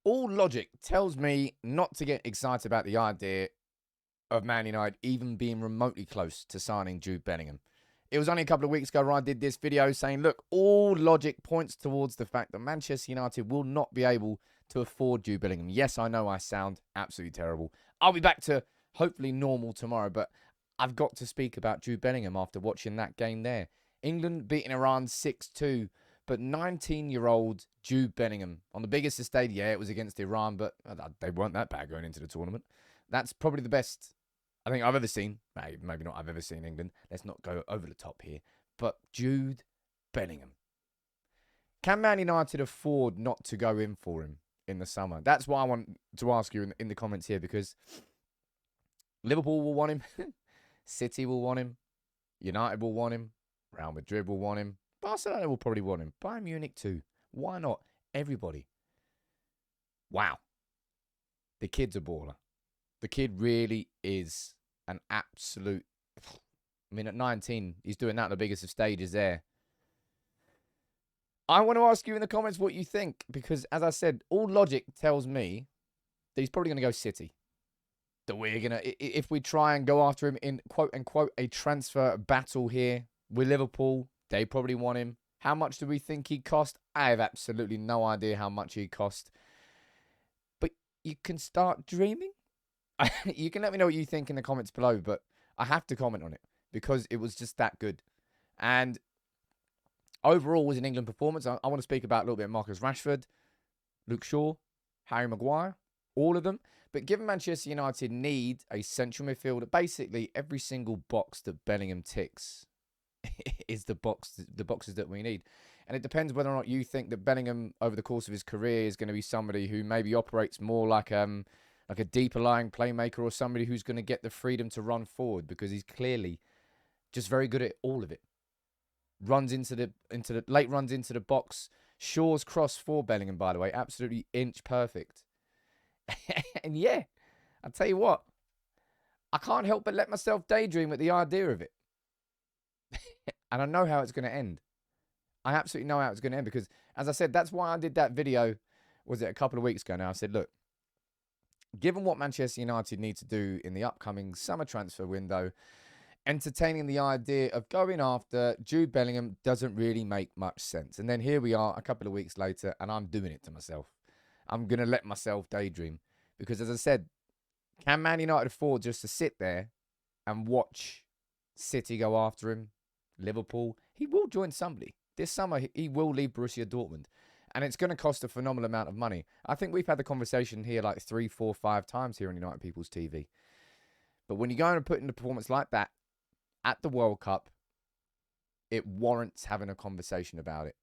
All logic tells me not to get excited about the idea of Man United even being remotely close to signing Jude Bellingham. It was only a couple of weeks ago where I did this video saying, look, all logic points towards the fact that Manchester United will not be able to afford Jude Bellingham. Yes, I know I sound absolutely terrible. I'll be back to hopefully normal tomorrow, but I've got to speak about Jude Bellingham after watching that game there. England beating Iran 6-2, but 19-year-old Jude Bellingham on the biggest stage. Yeah, it was against Iran, but they weren't that bad going into the tournament. That's probably the best I think I've ever seen. Maybe not I've ever seen England. Let's not go over the top here. But Jude Bellingham. Can Man United afford not to go in for him in the summer? That's what I want to ask you in the comments here, because Liverpool will want him. City will want him. United will want him. Real Madrid will want him. Barcelona will probably want him. Bayern Munich too. Why not? Everybody. Wow. The kid's a baller. The kid really is an absolute... I mean, at 19, he's doing that on the biggest of stages there. I want to ask you in the comments what you think, because, as I said, all logic tells me that he's probably going to go City. That we're going to... If we try and go after him in, quote-unquote, a transfer battle here with Liverpool, they probably want him. How much do we think he'd cost? I have absolutely no idea how much he'd cost. But you can start dreaming. You can let me know what you think in the comments below, but I have to comment on it because it was just that good. And overall, was an England performance. I want to speak about a little bit of Marcus Rashford, Luke Shaw, Harry Maguire, all of them. But given Manchester United need a central midfielder, basically every single box that Bellingham ticks is the boxes that we need. And it depends whether or not you think that Bellingham, over the course of his career, is going to be somebody who maybe operates more like a deeper lying playmaker, or somebody who's going to get the freedom to run forward, because he's clearly just very good at all of it. Runs into the late runs into the box. Shaw's cross for Bellingham, by the way, absolutely inch perfect. And yeah, I'll tell you what, I can't help but let myself daydream at the idea of it. And I know how it's going to end. I absolutely know how it's going to end, because, as I said, that's why I did that video, was it a couple of weeks ago now? I said, look, given what Manchester United need to do in the upcoming summer transfer window, entertaining the idea of going after Jude Bellingham doesn't really make much sense. And then here we are a couple of weeks later, and I'm doing it to myself. I'm going to let myself daydream. Because, as I said, can Man United afford just to sit there and watch City go after him? Liverpool? He will join somebody. This summer, he will leave Borussia Dortmund. And it's going to cost a phenomenal amount of money. I think we've had the conversation here like 3, 4, 5 times here on United People's TV. But when you go and put in a performance like that at the World Cup, it warrants having a conversation about it.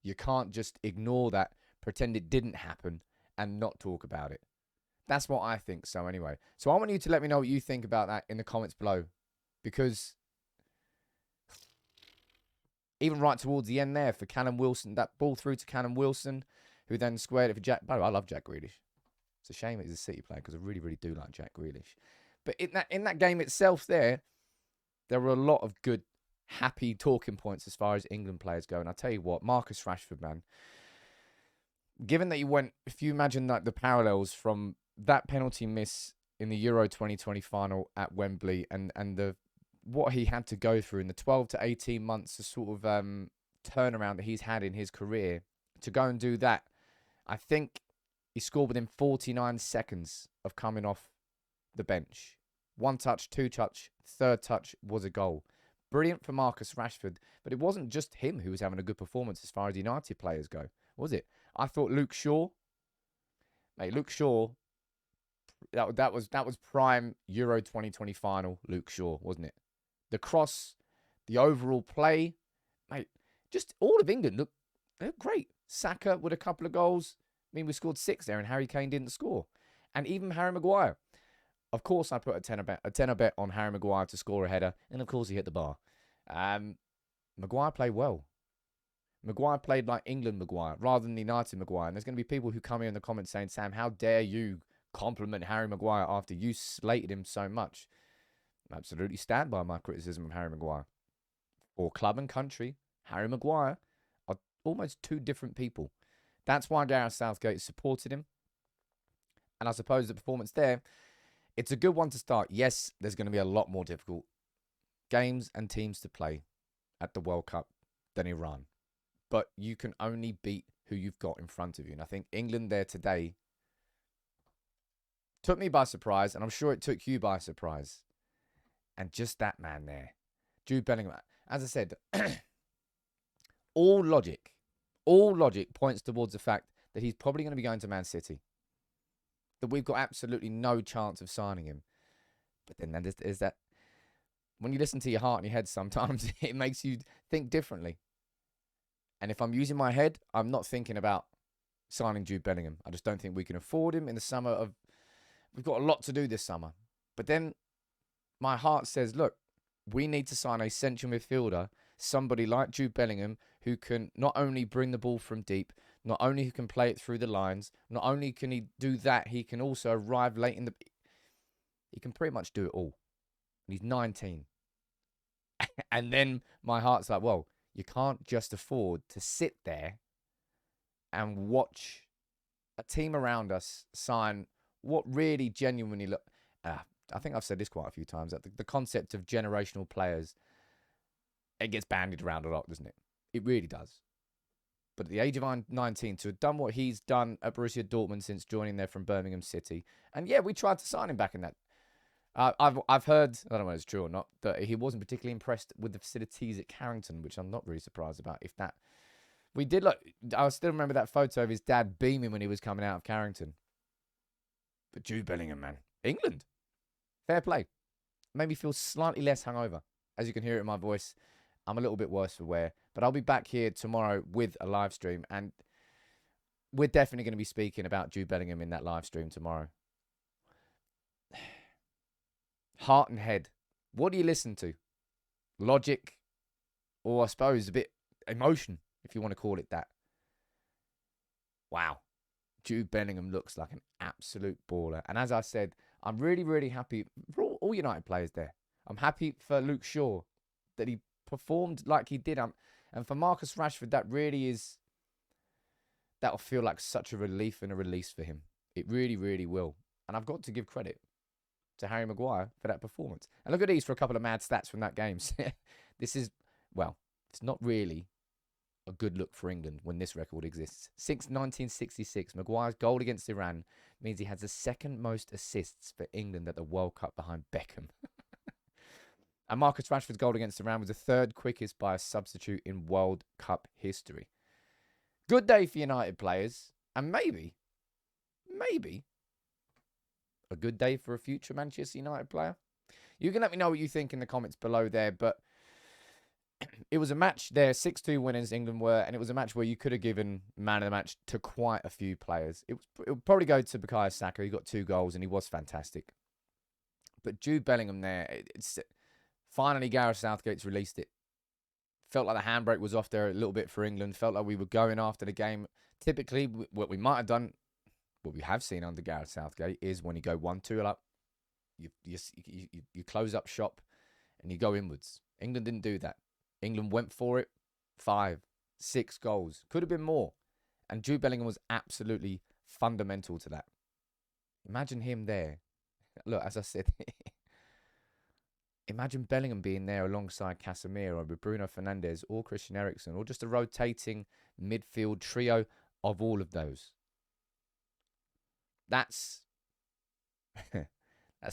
You can't just ignore that, pretend it didn't happen, and not talk about it. That's what I think so anyway. So I want you to let me know what you think about that in the comments below. Because even right towards the end there for Callum Wilson, that ball through to Callum Wilson, who then squared it for Jack. By the way, I love Jack Grealish. It's a shame that he's a City player, because I really, really do like Jack Grealish. But in that game itself there were a lot of good, happy talking points as far as England players go. And I tell you what, Marcus Rashford, man, given that if you imagine like the parallels from that penalty miss in the Euro 2020 final at Wembley and what he had to go through in the 12 to 18 months of sort of turnaround that he's had in his career, to go and do that, I think he scored within 49 seconds of coming off the bench. 1 touch, 2 touch, 3rd touch was a goal. Brilliant for Marcus Rashford, but it wasn't just him who was having a good performance as far as United players go, was it? I thought Luke Shaw, that was prime Euro 2020 final Luke Shaw, wasn't it? The cross, the overall play, mate, just all of England looked great. Saka with a couple of goals. I mean, we scored 6 there and Harry Kane didn't score. And even Harry Maguire. Of course, I put a tenner bet on Harry Maguire to score a header. And, of course, he hit the bar. Maguire played well. Maguire played like England Maguire rather than United Maguire. And there's going to be people who come here in the comments saying, Sam, how dare you compliment Harry Maguire after you slated him so much? I absolutely stand by my criticism of Harry Maguire. For club and country, Harry Maguire are almost 2 different people. That's why Gareth Southgate supported him. And I suppose the performance there, it's a good one to start. Yes, there's going to be a lot more difficult games and teams to play at the World Cup than Iran. But you can only beat who you've got in front of you. And I think England there today took me by surprise, and I'm sure it took you by surprise. And just that man there, Jude Bellingham. As I said, all logic points towards the fact that he's probably going to be going to Man City. That we've got absolutely no chance of signing him. But then there's that, when you listen to your heart and your head, sometimes it makes you think differently. And if I'm using my head, I'm not thinking about signing Jude Bellingham. I just don't think we can afford him in the summer of... We've got a lot to do this summer. But then my heart says, look, we need to sign a central midfielder, somebody like Jude Bellingham, who can not only bring the ball from deep, not only who can play it through the lines, not only can he do that, he can also arrive late in the... He can pretty much do it all. And he's 19. And then my heart's like, well, you can't just afford to sit there and watch a team around us sign what really genuinely look... I think I've said this quite a few times, that the concept of generational players, it gets bandied around a lot, doesn't it? It really does. But at the age of 19, to have done what he's done at Borussia Dortmund since joining there from Birmingham City, and yeah, we tried to sign him back in that. I've heard, I don't know if it's true or not, that he wasn't particularly impressed with the facilities at Carrington, which I'm not really surprised about. If that, we did look, I still remember that photo of his dad beaming when he was coming out of Carrington. But Jude Bellingham, man, England, fair play. Made me feel slightly less hungover. As you can hear it in my voice, I'm a little bit worse for wear. But I'll be back here tomorrow with a live stream, and we're definitely going to be speaking about Jude Bellingham in that live stream tomorrow. Heart and head. What do you listen to? Logic, or I suppose a bit emotion, if you want to call it that. Wow. Jude Bellingham looks like an absolute baller. And as I said, I'm really, really happy for all United players there. I'm happy for Luke Shaw that he performed like he did. And for Marcus Rashford, that really is... That'll feel like such a relief and a release for him. It really, really will. And I've got to give credit to Harry Maguire for that performance. And look at these for a couple of mad stats from that game. This is, well, it's not really a good look for England when this record exists. Since 1966, Maguire's goal against Iran means he has the second most assists for England at the World Cup behind Beckham. And Marcus Rashford's goal against Iran was the third quickest by a substitute in World Cup history. Good day for United players. And maybe a good day for a future Manchester United player. You can let me know what you think in the comments below there, but it was a match there, 6-2 winners England were, and it was a match where you could have given man of the match to quite a few players. It would probably go to Bukayo Saka. He got 2 goals and he was fantastic. But Jude Bellingham there, it's finally Gareth Southgate's released it. Felt like the handbrake was off there a little bit for England. Felt like we were going after the game. Typically, what we might have done, what we have seen under Gareth Southgate, is when you go 1-2 up, you close up shop and you go inwards. England didn't do that. England went for it. 5, 6 goals. Could have been more. And Jude Bellingham was absolutely fundamental to that. Imagine him there. Look, as I said, imagine Bellingham being there alongside Casemiro with Bruno Fernandes or Christian Eriksen, or just a rotating midfield trio of all of those. That's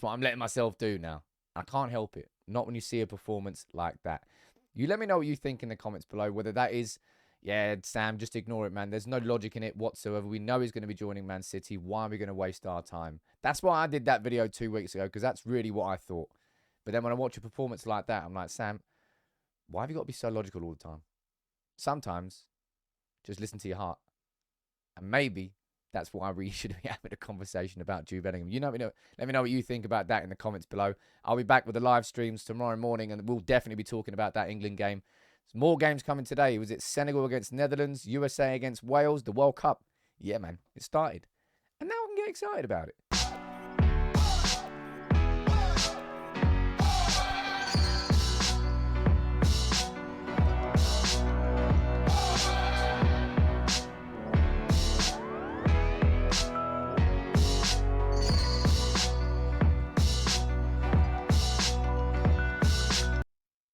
what I'm letting myself do now. I can't help it. Not when you see a performance like that. You let me know what you think in the comments below, whether that is, yeah, Sam, just ignore it, man. There's no logic in it whatsoever. We know he's going to be joining Man City. Why are we going to waste our time? That's why I did that video 2 weeks ago, because that's really what I thought. But then when I watch a performance like that, I'm like, Sam, why have you got to be so logical all the time? Sometimes, just listen to your heart. And maybe that's why we should be having a conversation about Jude Bellingham. Let me know what you think about that in the comments below. I'll be back with the live streams tomorrow morning, and we'll definitely be talking about that England game. There's more games coming today. Was it Senegal against Netherlands, USA against Wales, the World Cup? Yeah, man, it started. And now I can get excited about it.